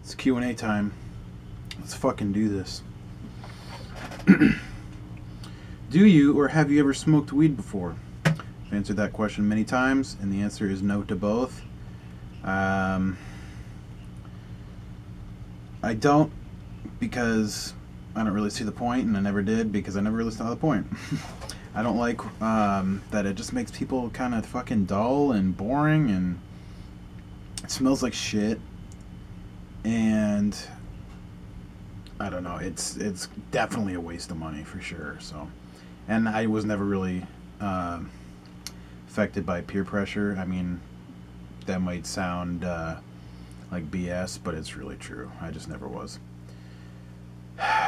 It's Q&A time. Let's fucking do this. Do you or have you ever smoked weed before? I've answered that question many times, and the answer is no to both. I don't, because I don't really see the point, and I never did because I never really saw the point. I don't like that it just makes people kind of fucking dull and boring, and it smells like shit. And I don't know, it's definitely a waste of money for sure. So, and I was never really affected by peer pressure. I mean, that might sound like BS, but it's really true. I just never was.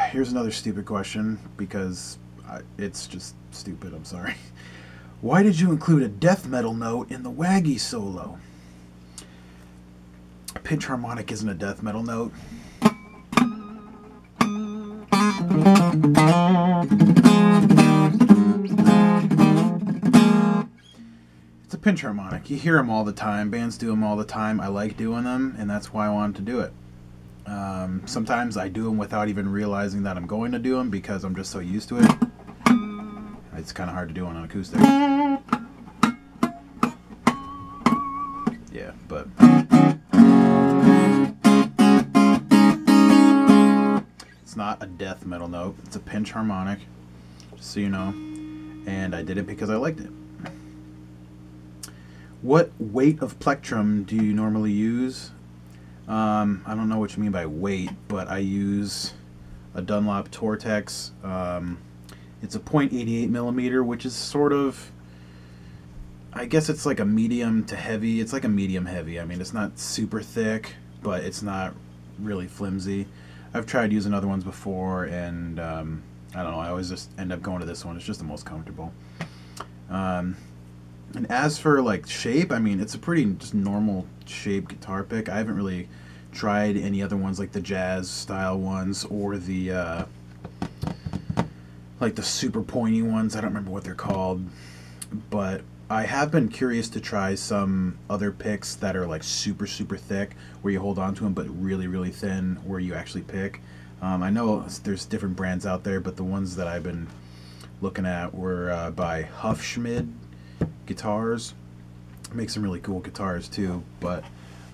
Here's another stupid question, because it's just stupid. I'm sorry. Why did you include a death metal note in the Waggy solo? A pinch harmonic isn't a death metal note. It's a pinch harmonic. You hear them all the time. Bands do them all the time. I like doing them, and that's why I wanted to do it. Sometimes I do them without even realizing that I'm going to do them because I'm just so used to it. It's kind of hard to do on an acoustic. Yeah, but it's not a death metal note. It's a pinch harmonic, just so you know. And I did it because I liked it. What weight of plectrum do you normally use? I don't know what you mean by weight, but I use a Dunlop Tortex. It's a .88 millimeter, which is sort of, I guess it's like a medium to heavy. It's like a medium heavy. I mean, it's not super thick, but it's not really flimsy. I've tried using other ones before, and I don't know, I always just end up going to this one. It's just the most comfortable. And as for like shape, I mean, it's a pretty just normal shape guitar pick. I haven't really tried any other ones like the jazz style ones or the like the super pointy ones. I don't remember what they're called, but I have been curious to try some other picks that are like super thick, where you hold on to them, but really thin, where you actually pick. I know there's different brands out there, but the ones that I've been looking at were by Hufschmid Guitars. Make some really cool guitars too, but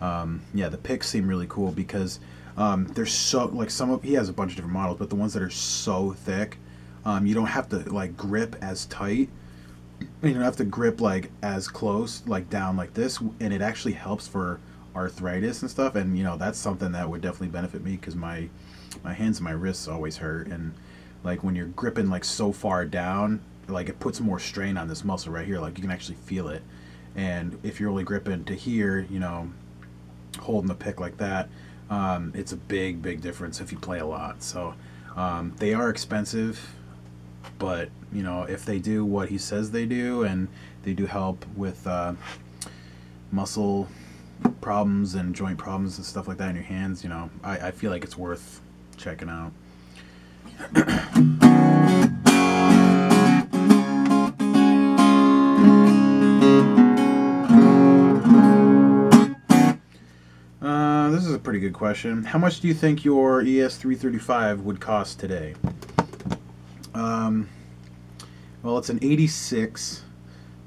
yeah, the picks seem really cool because they're so, like, he has a bunch of different models, but the ones that are so thick, you don't have to like grip as tight. You don't have to grip like as close, like down like this, and it actually helps for arthritis and stuff. And you know, that's something that would definitely benefit me, because my hands and my wrists always hurt, and like when you're gripping like so far down, like it puts more strain on this muscle right here. Like you can actually feel it. And if you're only gripping to here, you know, holding the pick like that, it's a big difference if you play a lot. So they are expensive, but you know, if they do what he says they do, and they do help with muscle problems and joint problems and stuff like that in your hands, you know, I feel like it's worth checking out. This is a pretty good question. How much do you think your ES335 would cost today? Well, it's an 86,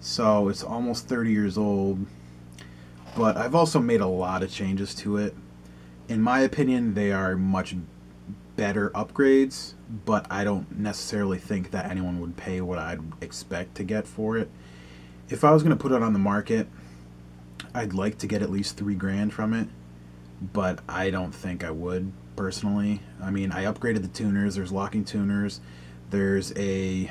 so it's almost 30 years old, but I've also made a lot of changes to it. In my opinion, they are much better upgrades, but I don't necessarily think that anyone would pay what I'd expect to get for it. If I was going to put it on the market, I'd like to get at least $3,000 from it, but I don't think I would personally. I mean, I upgraded the tuners. There's locking tuners. There's a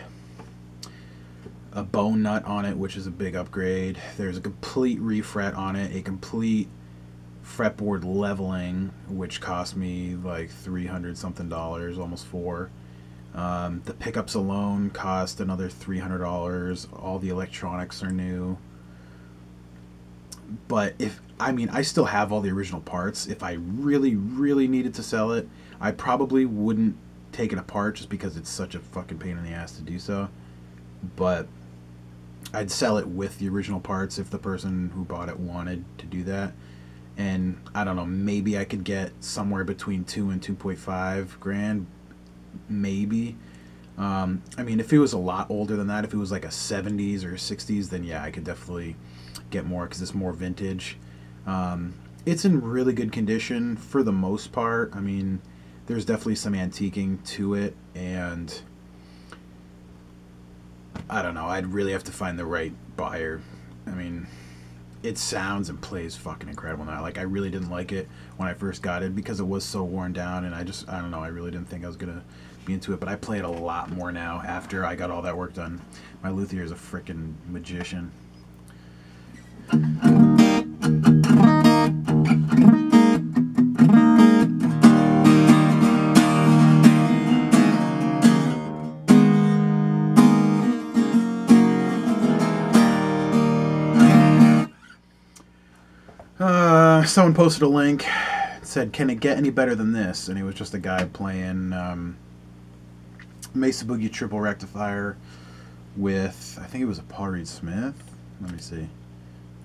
bone nut on it, which is a big upgrade. There's a complete refret on it, a complete fretboard leveling, which cost me like $300 something, almost $400. The pickups alone cost another $300. All the electronics are new. But if, I mean, I still have all the original parts. If I really, really needed to sell it, I probably wouldn't take it apart just because it's such a fucking pain in the ass to do so. But I'd sell it with the original parts if the person who bought it wanted to do that. And I don't know, maybe I could get somewhere between 2 and 2.5 grand, maybe. I mean, if it was a lot older than that, if it was like a 70s or 60s, then yeah, I could definitely get more because it's more vintage. It's in really good condition for the most part. I mean, there's definitely some antiquing to it, and I don't know, I'd really have to find the right buyer. I mean, it sounds and plays fucking incredible now. Like, I really didn't like it when I first got it because it was so worn down, and I don't know, I really didn't think I was gonna be into it, but I play it a lot more now after I got all that work done. My luthier is a freaking magician. Someone posted a link, said, "Can it get any better than this?" And it was just a guy playing Mesa Boogie triple rectifier with, I think it was a Paul Reed Smith. Let me see.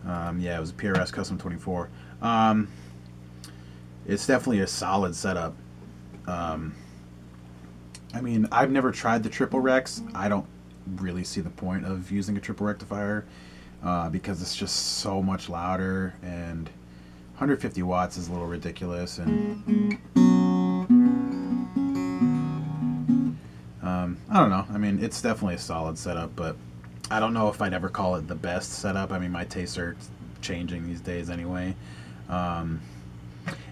Yeah, it was a PRS Custom 24. It's definitely a solid setup. I mean, I've never tried the triple recs. I don't really see the point of using a triple rectifier because it's just so much louder, and 150 watts is a little ridiculous. And I don't know. I mean, it's definitely a solid setup, but I don't know if I'd ever call it the best setup. I mean, my tastes are changing these days anyway. And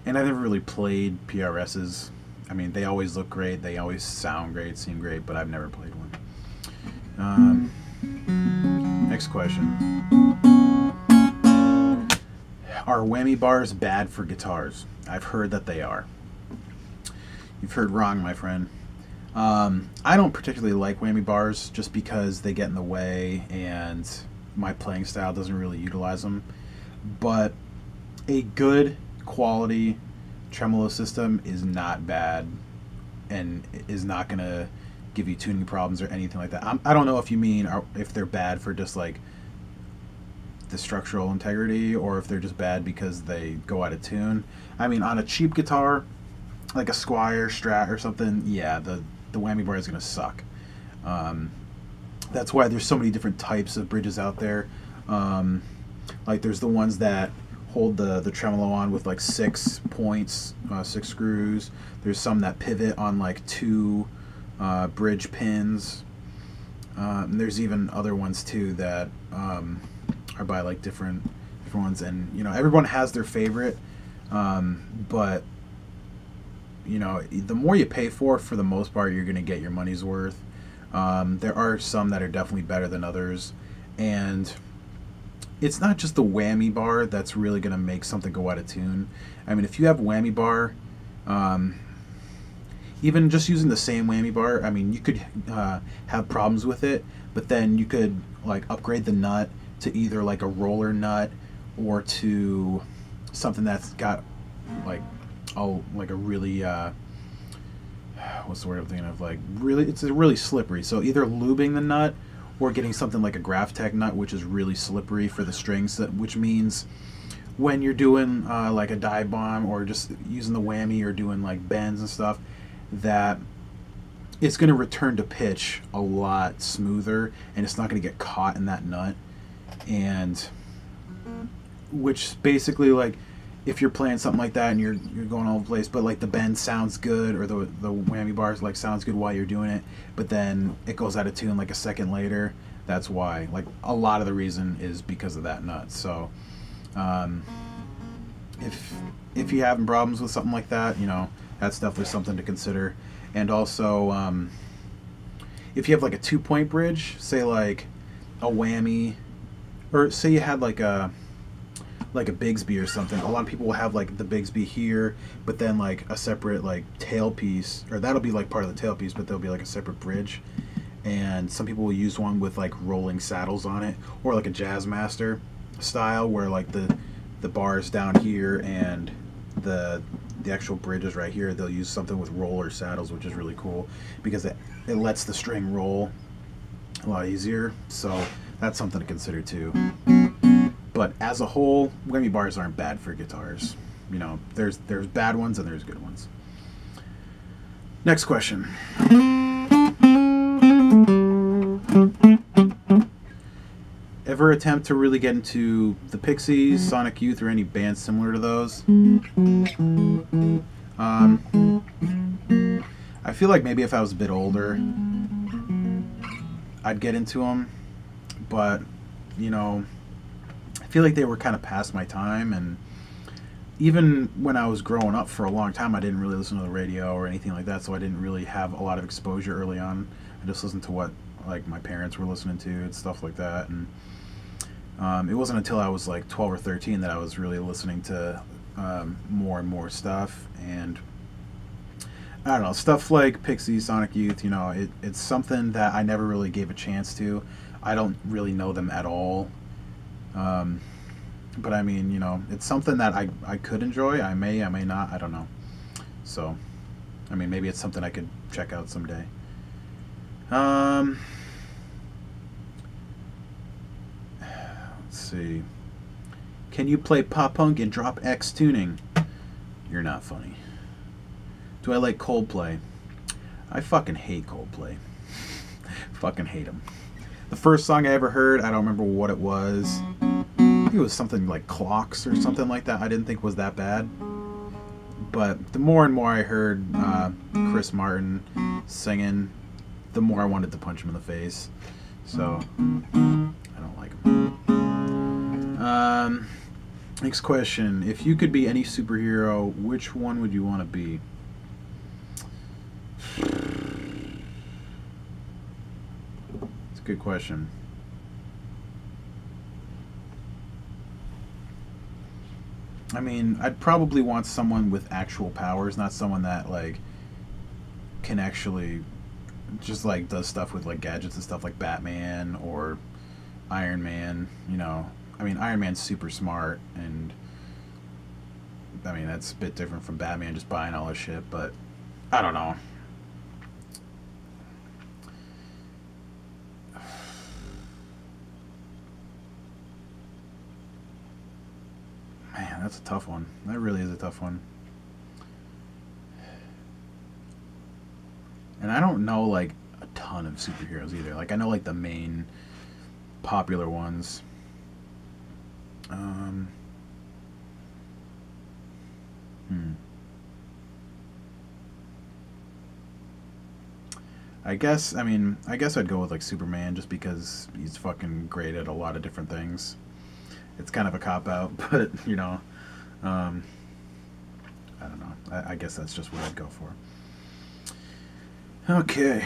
I never really played PRSs. I mean, they always look great. They always sound great, seem great, but I've never played one. Next question. Are whammy bars bad for guitars? I've heard that they are. You've heard wrong, my friend. I don't particularly like whammy bars just because they get in the way and my playing style doesn't really utilize them. But a good quality tremolo system is not bad and is not going to give you tuning problems or anything like that. I don't know if you mean if they're bad for just like the structural integrity or if they're just bad because they go out of tune. I mean, on a cheap guitar like a Squire, Strat or something, yeah, the whammy bar is going to suck. That's why there's so many different types of bridges out there. Like there's the ones that hold the tremolo on with like 6 points, 6 screws. There's some that pivot on like 2 bridge pins. And there's even other ones too that are by like different ones, and you know, everyone has their favorite, but you know, the more you pay for the most part, you're gonna get your money's worth. There are some that are definitely better than others, and it's not just the whammy bar that's really gonna make something go out of tune. I mean, if you have whammy bar, even just using the same whammy bar, I mean, you could have problems with it, but then you could like upgrade the nut to either like a roller nut or to something that's got like a really what's the word I'm thinking of, like really, it's really slippery. So either lubing the nut or getting something like a Graphtec nut, which is really slippery for the strings, which means when you're doing like a dive bomb or just using the whammy or doing like bends and stuff, that it's going to return to pitch a lot smoother and it's not going to get caught in that nut. And which basically, like, if you're playing something like that and you're going all over the place, but like the bend sounds good or the whammy bars like sounds good while you're doing it, but then it goes out of tune like a second later, that's why. Like a lot of the reason is because of that nut. So if you're having problems with something like that, you know, that's definitely something to consider. And also if you have like a 2-point bridge, say like a whammy, or say you had like a Bigsby or something, a lot of people will have like the Bigsby here, but then like a separate like tailpiece, or that'll be like part of the tailpiece, but there'll be like a separate bridge. And some people will use one with like rolling saddles on it, or like a Jazzmaster. style where like the bars down here and the actual bridge is right here. They'll use something with roller saddles, which is really cool because it lets the string roll a lot easier. So that's something to consider too. But as a whole, whammy bars aren't bad for guitars. You know, there's bad ones and there's good ones. Next question. Ever attempt to really get into the Pixies, Sonic Youth, or any bands similar to those? I feel like maybe if I was a bit older, I'd get into them. But, you know, I feel like they were kind of past my time. And even when I was growing up for a long time, I didn't really listen to the radio or anything like that. So I didn't really have a lot of exposure early on. I just listened to what like my parents were listening to and stuff like that. And it wasn't until I was like 12 or 13 that I was really listening to more and more stuff. And I don't know, stuff like Pixies, Sonic Youth, you know, it's something that I never really gave a chance to. I don't really know them at all. But I mean, you know, it's something that I could enjoy. I may not. I don't know. So, I mean, maybe it's something I could check out someday. Let's see. Can you play pop punk and drop X tuning? You're not funny. Do I like Coldplay? I fucking hate Coldplay. Fucking hate them. The first song I ever heard, I don't remember what it was. I think it was something like Clocks or something like that. I didn't think was that bad. But the more and more I heard Chris Martin singing, the more I wanted to punch him in the face. So, I don't like him. Next question. If you could be any superhero, which one would you want to be? It's a good question. I mean, I'd probably want someone with actual powers, not someone that, like, can actually just, like, does stuff with, like, gadgets and stuff like Batman or Iron Man, you know. I mean, Iron Man's super smart, and, I mean, that's a bit different from Batman just buying all his shit, but I don't know. Man, that's a tough one. That really is a tough one. And I don't know, like, a ton of superheroes either. Like, I know, like, the main popular ones. I guess I'd go with, like, Superman just because he's fucking great at a lot of different things. It's kind of a cop-out, but, you know, I don't know. I guess that's just what I'd go for. Okay.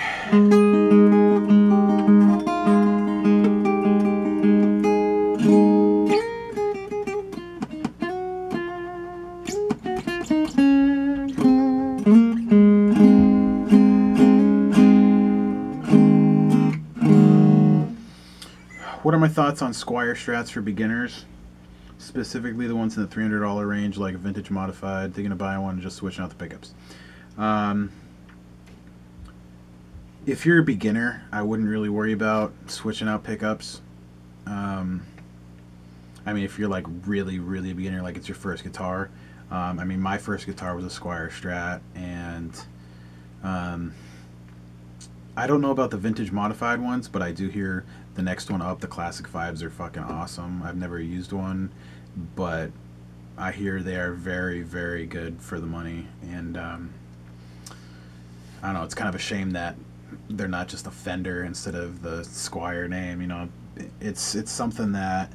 What are my thoughts on Squire Strats for beginners? Specifically the ones in the $300 range, like vintage modified. Thinking of buying one and just switching out the pickups. If you're a beginner, I wouldn't really worry about switching out pickups. I mean, if you're like really a beginner, like it's your first guitar. I mean, my first guitar was a Squire Strat, and I don't know about the vintage modified ones, but I do hear the next one up, the Classic 5s, are fucking awesome. I've never used one, but I hear they are very good for the money. And I don't know, it's kind of a shame that they're not just a Fender instead of the Squire name. You know, it's something that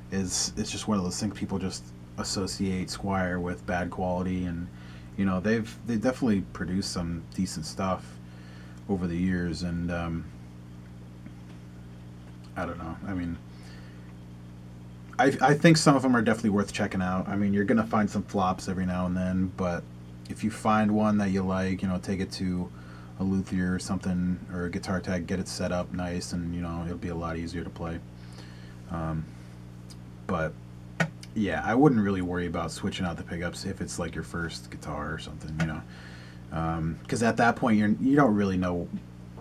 it's just one of those things people just associate Squire with bad quality, and you know, they definitely produced some decent stuff over the years. And I don't know. I mean, I think some of them are definitely worth checking out. I mean, you're gonna find some flops every now and then, but if you find one that you like, you know, take it to a luthier or something, or a guitar tech, get it set up nice, and you know, it'll be a lot easier to play. But yeah, I wouldn't really worry about switching out the pickups if it's like your first guitar or something, you know, because at that point you don't really know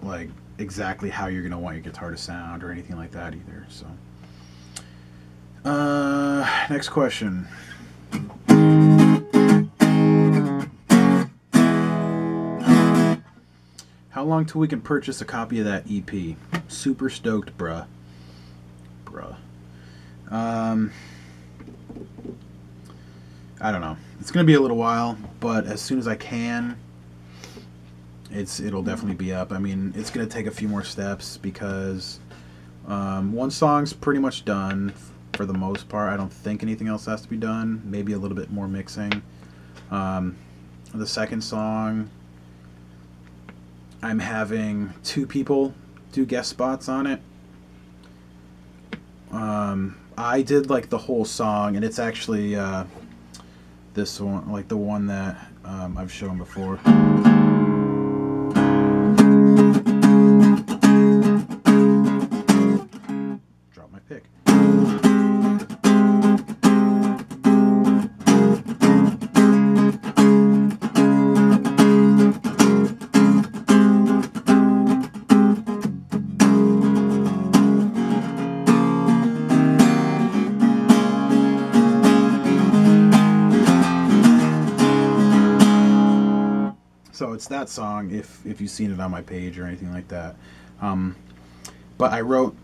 like exactly how you're gonna want your guitar to sound or anything like that either. So, next question. How long till we can purchase a copy of that EP? Superstoked Bruh. I don't know. It's gonna be a little while, but as soon as I can, it'll definitely be up. I mean, it's gonna take a few more steps because one song's pretty much done for the most part. I don't think anything else has to be done. Maybe a little bit more mixing. The second song, I'm having 2 people do guest spots on it. I did like the whole song, and it's actually this one, like the one that I've shown before. Drop my pick. So it's that song, if you've seen it on my page or anything like that. But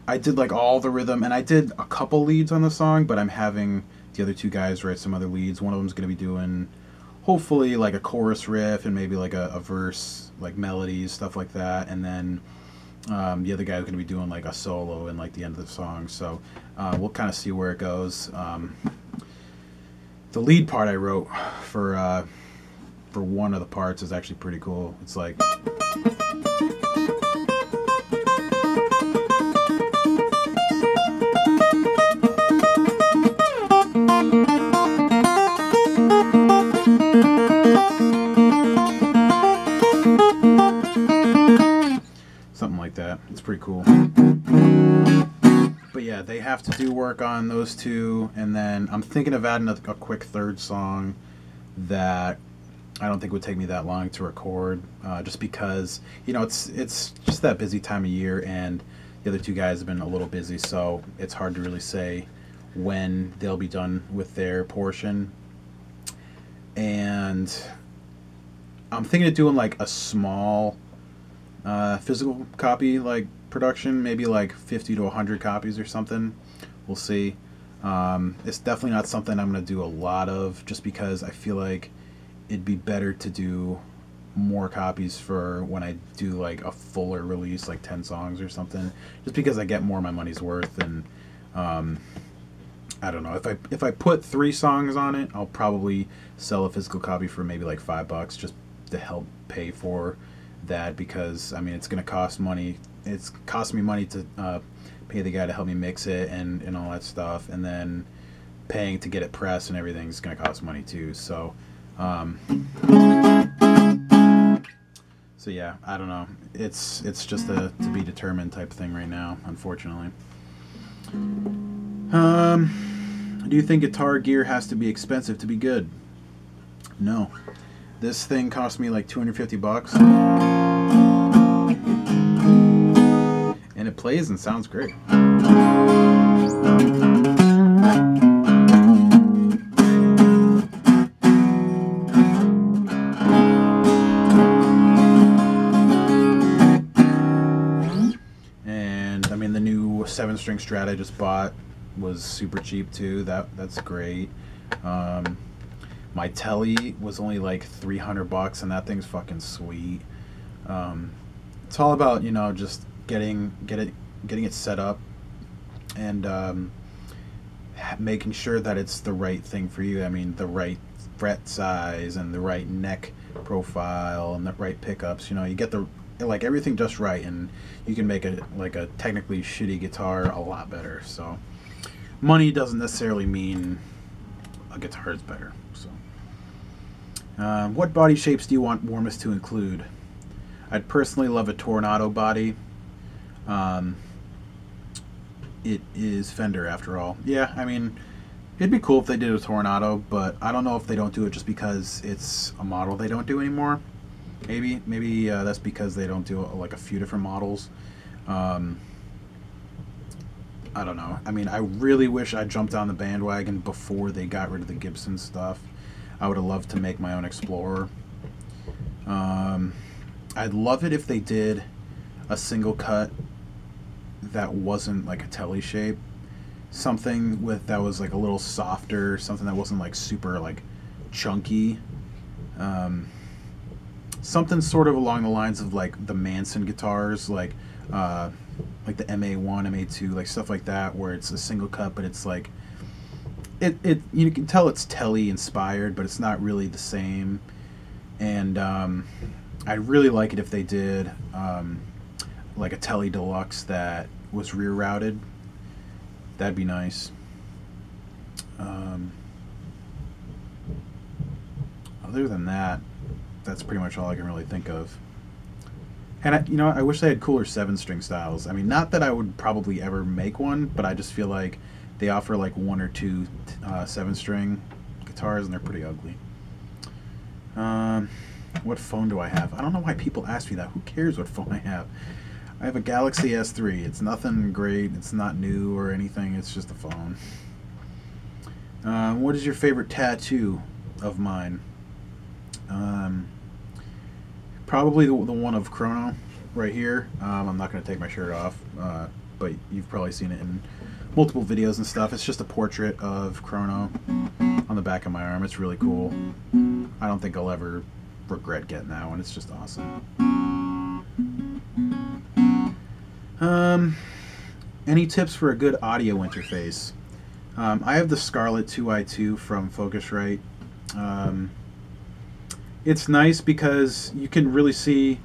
I did like all the rhythm, and I did a couple leads on the song, but I'm having the other 2 guys write some other leads. One of them's going to be doing, hopefully, like a chorus riff and maybe like a verse, like melodies, stuff like that. And then the other guy's going to be doing like a solo in like the end of the song. So we'll kind of see where it goes. The lead part I wrote for one of the parts is actually pretty cool. It's like something like that. It's pretty cool. But yeah, they have to do work on those 2, and then I'm thinking of adding a quick third song that I don't think would take me that long to record, just because, you know, it's just that busy time of year, and the other 2 guys have been a little busy, so it's hard to really say when they'll be done with their portion. And I'm thinking of doing like a small physical copy like production, maybe like 50 to 100 copies or something. We'll see. It's definitely not something I'm going to do a lot of, just because I feel like it'd be better to do more copies for when I do like a fuller release, like 10 songs or something, just because I get more of my money's worth. And I don't know, if I put 3 songs on it, I'll probably sell a physical copy for maybe like $5 just to help pay for that, because I mean it's gonna cost money. It's cost me money to pay the guy to help me mix it and all that stuff, and then paying to get it pressed and everything is gonna cost money too. So so yeah, I don't know. It's just a to be determined type of thing right now, unfortunately. Do you think guitar gear has to be expensive to be good? No. This thing cost me like $250, and it plays and sounds great. And I mean, the new 7-string Strat I just bought was super cheap too. That's great. My telly was only like $300, and that thing's fucking sweet. It's all about, you know, just getting it set up, and making sure that it's the right thing for you. I mean, the right fret size and the right neck profile and the right pickups. You know, you get like everything just right, and you can make a technically shitty guitar a lot better. So money doesn't necessarily mean a guitar is better. So what body shapes do you want Warmus to include? I'd personally love a Tornado body. It is Fender after all. Yeah, I mean, It'd be cool if they did a Tornado, but I don't know if they don't do it just because it's a model they don't do anymore. Maybe that's because they don't do like a few different models. Um, I don't know. I mean, I really wish I jumped on the bandwagon before they got rid of the Gibson stuff. I would have loved to make my own Explorer. I'd love it if they did a single cut that wasn't like a telly shape. Something with that was like a little softer, something that wasn't like super like chunky. Something sort of along the lines of like the Manson guitars, like the MA1, MA2, like stuff like that, where it's a single cut, but it's like it you can tell it's telly inspired, but it's not really the same. And I'd really like it if they did like a telly deluxe that was rear routed. That'd be nice. Other than that, that's pretty much all I can really think of. And I wish they had cooler 7-string styles. I mean, not that I would probably ever make one, but I just feel like they offer like 1 or 2 7-string guitars, and they're pretty ugly. What phone do I have? I don't know why people ask me that. Who cares what phone I have? I have a Galaxy S3. It's nothing great. It's not new or anything. It's just a phone. What is your favorite tattoo of mine? Probably the one of Chrono right here. I'm not going to take my shirt off, but you've probably seen it in multiple videos and stuff. It's just a portrait of Chrono on the back of my arm. It's really cool. I don't think I'll ever regret getting that one. It's just awesome. Any tips for a good audio interface? I have the Scarlett 2i2 from Focusrite. It's nice because you can really see,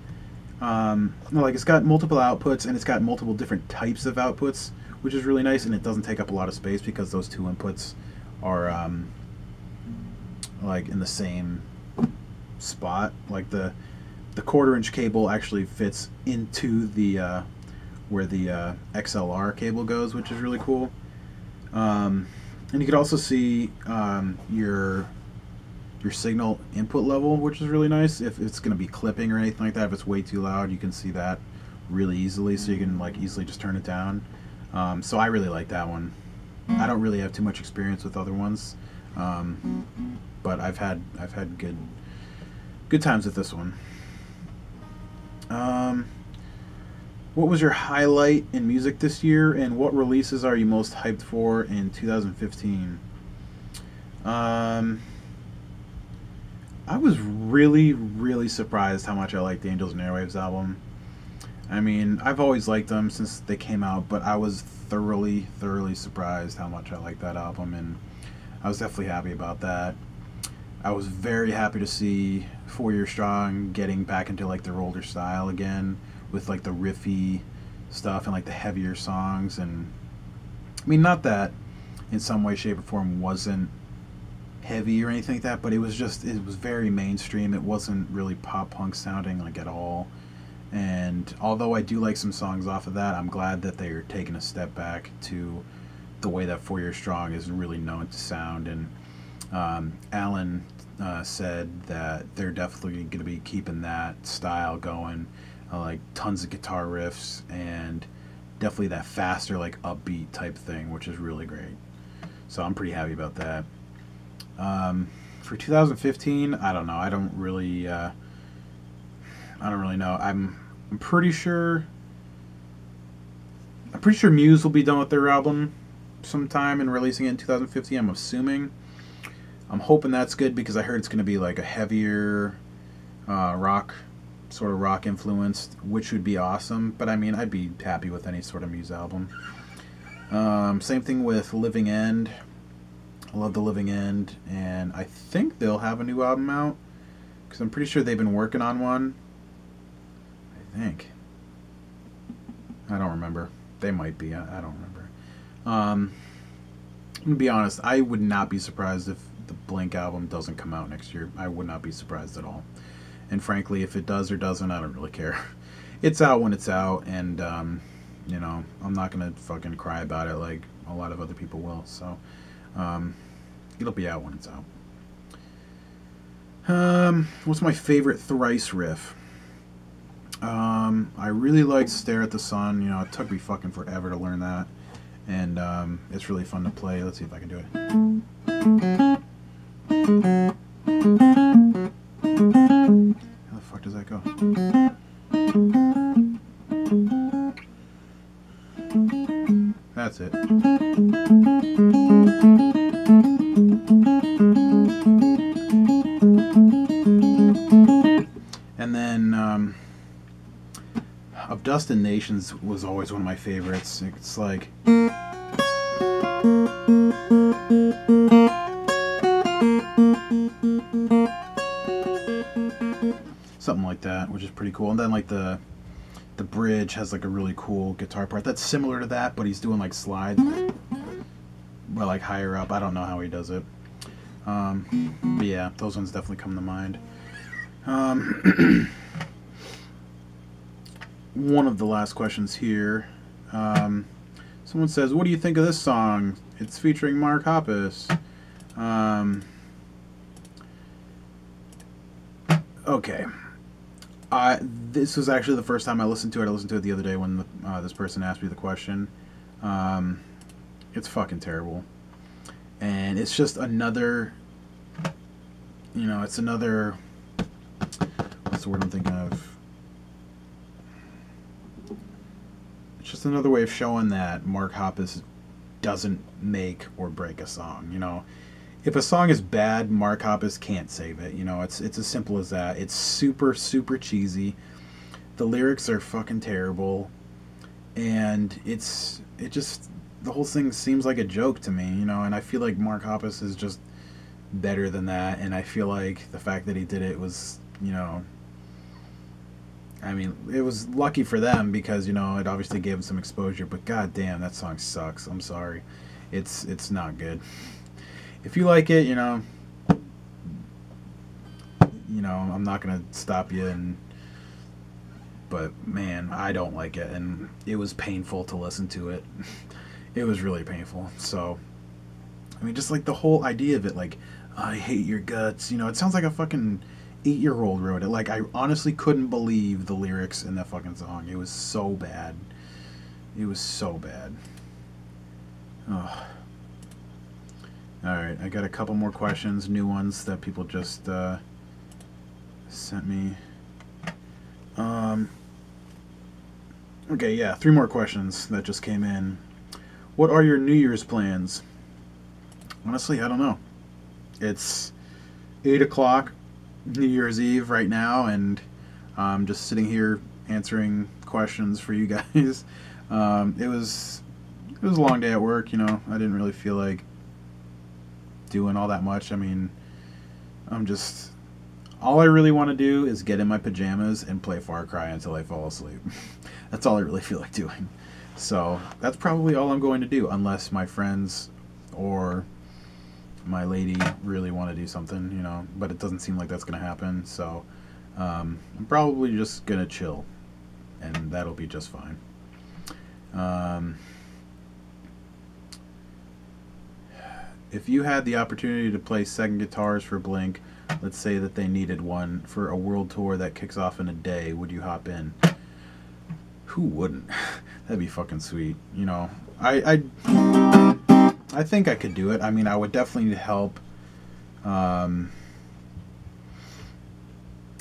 like it's got multiple outputs and it's got multiple different types of outputs, which is really nice, and it doesn't take up a lot of space because those 2 inputs are like in the same spot. Like the 1/4-inch cable actually fits into the where the XLR cable goes, which is really cool. And you can also see your signal input level, which is really nice. If it's going to be clipping or anything like that, if it's way too loud, you can see that really easily, so you can like easily just turn it down. So I really like that one. I don't really have too much experience with other ones, but I've had good times with this one. What was your highlight in music this year, and what releases are you most hyped for in 2015? I was really surprised how much I liked the Angels and Airwaves album. I mean, I've always liked them since they came out, but I was thoroughly surprised how much I liked that album, and I was definitely happy about that. I was very happy to see 4 Year Strong getting back into like their older style again, with like the riffy stuff and like the heavier songs. And I mean, not that in some way, shape, or form wasn't heavy or anything like that, but it was very mainstream. It wasn't really pop punk sounding like at all. And although I do like some songs off of that, I'm glad that they're taking a step back to the way that 4 Year Strong is really known to sound. And Alan said that they're definitely going to be keeping that style going, like tons of guitar riffs and definitely that faster, like upbeat type thing, which is really great. So I'm pretty happy about that. For 2015, I don't know. I don't really know. I'm pretty sure Muse will be done with their album sometime and releasing it in 2015. I'm assuming. I'm hoping that's good because I heard it's going to be like a heavier rock, sort of rock influenced, which would be awesome. But I mean, I'd be happy with any sort of Muse album. Same thing with Living End. I love The Living End, and I think they'll have a new album out because I'm pretty sure they've been working on one. I think. I don't remember. They might be. I don't remember. I'm going to be honest. I would not be surprised if the Blink album doesn't come out next year. I would not be surprised at all. And frankly, if it does or doesn't, I don't really care. It's out when it's out, and, I'm not going to fucking cry about it like a lot of other people will. So It'll be out when it's out. What's my favorite Thrice riff? I really like Stare at the Sun. You know, it took me fucking forever to learn that. And it's really fun to play. Let's see if I can do it. How the fuck does that go? That's it. And then Of Dust and Nations was always one of my favorites. It's like something like that, which is pretty cool. And then like the bridge has like a really cool guitar part that's similar to that, but he's doing like slides, but like higher up. I don't know how he does it. But yeah, those ones definitely come to mind. One of the last questions here. Someone says, what do you think of this song? It's featuring Mark Hoppus. Okay. This was actually the first time I listened to it. I listened to it the other day when this person asked me the question. It's fucking terrible. And it's just another, you know, it's another, what's the word I'm thinking of? It's just another way of showing that Mark Hoppus doesn't make or break a song, you know. If a song is bad, Mark Hoppus can't save it. You know, it's as simple as that. It's super, super cheesy. The lyrics are fucking terrible. And it just, the whole thing seems like a joke to me, you know, and I feel like Mark Hoppus is just better than that. And I feel like the fact that he did it was, you know, I mean, it was lucky for them because, you know, it obviously gave him some exposure, but goddamn, that song sucks. I'm sorry. It's not good. If you like it, you know, I'm not gonna stop you. But man, I don't like it, and it was painful to listen to it. It was really painful. So, I mean, just like the whole idea of it, like, I hate your guts. You know, it sounds like a fucking 8-year-old wrote it. Like, I honestly couldn't believe the lyrics in that fucking song. It was so bad. It was so bad. Ugh. Alright, I got a couple more questions, new ones that people just sent me. Okay, yeah, 3 more questions that just came in. What are your New Year's plans? Honestly, I don't know. It's 8 o'clock New Year's Eve right now, and I'm just sitting here answering questions for you guys. It was a long day at work, you know. I didn't really feel like doing all that much. I mean, all I really want to do is get in my pajamas and play Far Cry until I fall asleep. That's all I really feel like doing. So that's probably all I'm going to do, unless my friends or my lady really want to do something, you know, but it doesn't seem like that's going to happen. So I'm probably just going to chill, and that'll be just fine. If you had the opportunity to play second guitars for Blink, let's say that they needed one for a world tour that kicks off in a day, would you hop in? Who wouldn't? That'd be fucking sweet. You know, I think I could do it. I mean, I would definitely need help. I mean,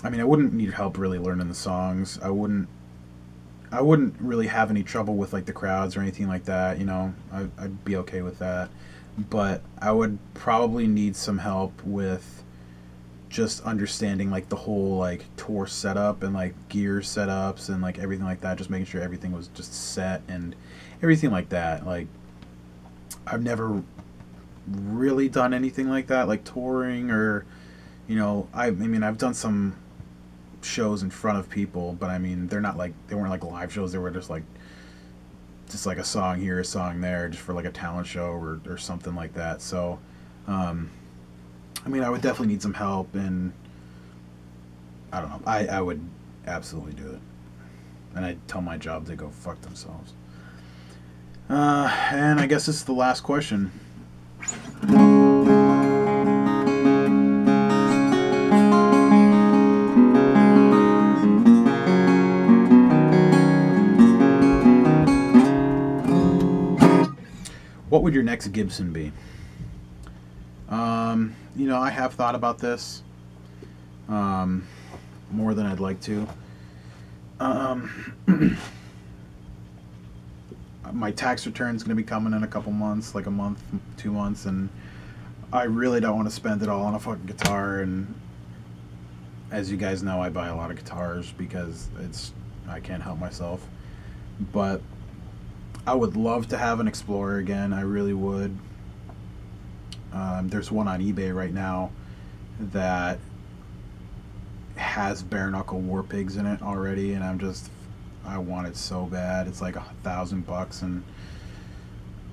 I wouldn't need help really learning the songs. I wouldn't really have any trouble with like the crowds or anything like that. You know, I'd be okay with that. But I would probably need some help with just understanding like the whole like tour setup and like gear setups and like everything like that, just making sure everything was just set and everything like that. Like, I've never really done anything like that, like touring, or, you know, I mean, I've done some shows in front of people, but I mean, they weren't like live shows. They were just like a song here, a song there, just for like a talent show or something like that. So, I mean, I would definitely need some help, and I don't know. I would absolutely do it, and I'd tell my job to go fuck themselves. And I guess this is the last question. What would your next Gibson be? You know, I have thought about this more than I'd like to. My tax return is going to be coming in a couple months, like a month, 2 months, and I really don't want to spend it all on a fucking guitar. And as you guys know, I buy a lot of guitars because I can't help myself. But I would love to have an Explorer again. I really would. There's one on eBay right now that has bare knuckle war pigs in it already, and I want it so bad. It's like $1,000, and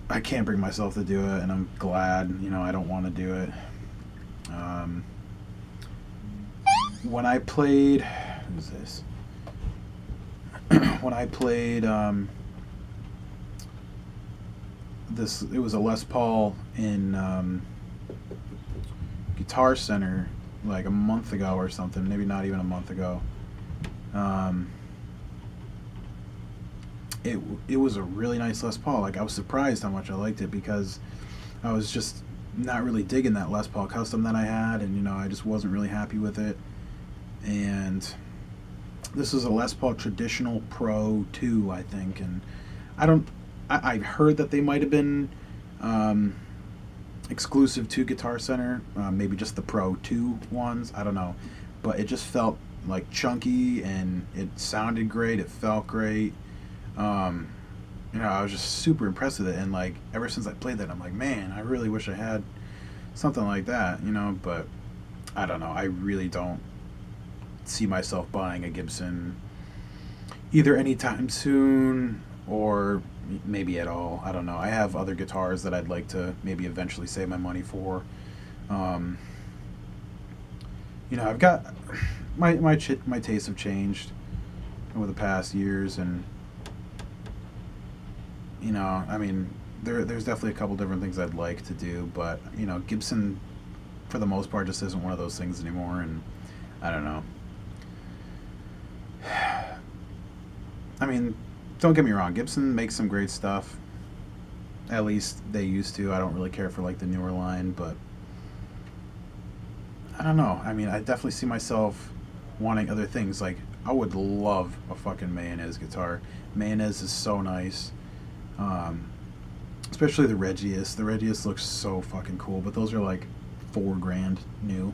I can't bring myself to do it, and I'm glad, you know, I don't want to do it. When I played, who's this? When I played it was a Les Paul in Guitar Center like a month ago or something, maybe not even a month ago. It was a really nice Les Paul. Like, I was surprised how much I liked it because I was just not really digging that Les Paul Custom that I had, and you know, I just wasn't really happy with it. And this is a Les Paul Traditional Pro 2, I think, and I've heard that they might have been exclusive to Guitar Center, maybe just the Pro 2 ones, I don't know, but it just felt like chunky, and it sounded great, it felt great. You know, I was just super impressed with it, and like ever since I played that, I'm like, man, I really wish I had something like that, you know. But I don't know, I really don't see myself buying a Gibson either anytime soon or maybe at all. I don't know. I have other guitars that I'd like to maybe eventually save my money for. You know, I've got my tastes have changed over the past years, and you know, I mean, there's definitely a couple different things I'd like to do, but you know, Gibson for the most part just isn't one of those things anymore, and I don't know. I mean, don't get me wrong, Gibson makes some great stuff. At least they used to. I don't really care for like the newer line, but I don't know. I mean, I definitely see myself wanting other things. Like, I would love a fucking Mayonnaise guitar. Mayonnaise is so nice. Especially the Regius. The Regius looks so fucking cool, but those are like $4,000 new.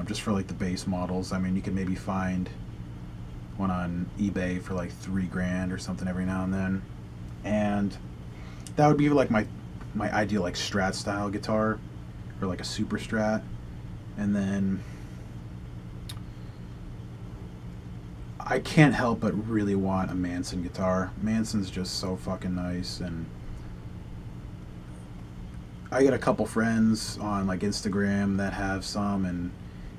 Just for like the base models. I mean, you could maybe find one on eBay for like $3,000 or something every now and then, and that would be like my ideal like Strat style guitar, or like a Super Strat. And then I can't help but really want a Manson guitar. Manson's just so fucking nice, and I get a couple friends on like Instagram that have some, and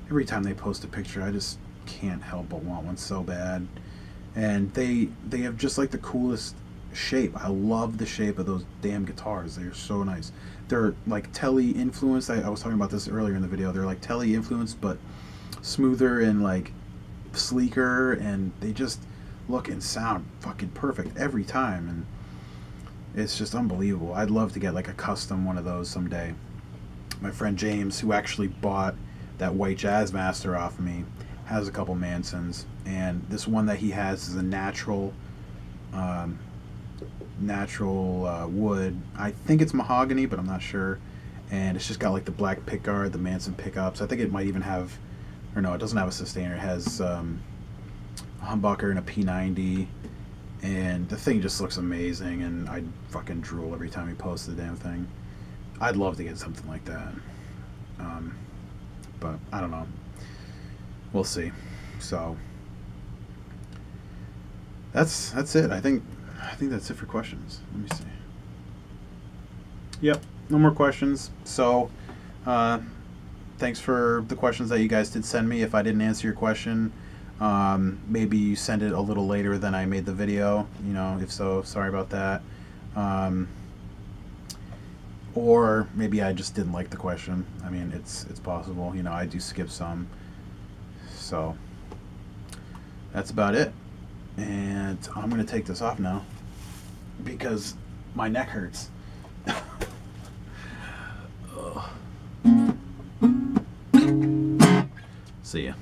every time they post a picture, I just can't help but want one so bad. And they have just like the coolest shape. I love the shape of those damn guitars. They're so nice. They're like Telly influenced. I was talking about this earlier in the video. They're like Telly influenced, but smoother and like sleeker, and they just look and sound fucking perfect every time, and it's just unbelievable. I'd love to get like a custom one of those someday. My friend James, who actually bought that white Jazz Master off of me, has a couple Mansons, and this one that he has is a natural wood. I think it's mahogany, but I'm not sure. And it's just got like the black pickguard, the Manson pickups. I think it might even have, or no, it doesn't have a sustainer. It has a humbucker and a P90, and the thing just looks amazing, and I fucking drool every time he posts the damn thing. I'd love to get something like that, but I don't know. We'll see. So that's it. I think that's it for questions. Let me see. Yep, no more questions. So thanks for the questions that you guys did send me. If I didn't answer your question, maybe you send it a little later than I made the video. You know, if so, sorry about that. Or maybe I just didn't like the question. I mean, it's possible. You know, I do skip some. So that's about it. And I'm going to take this off now because my neck hurts. See ya.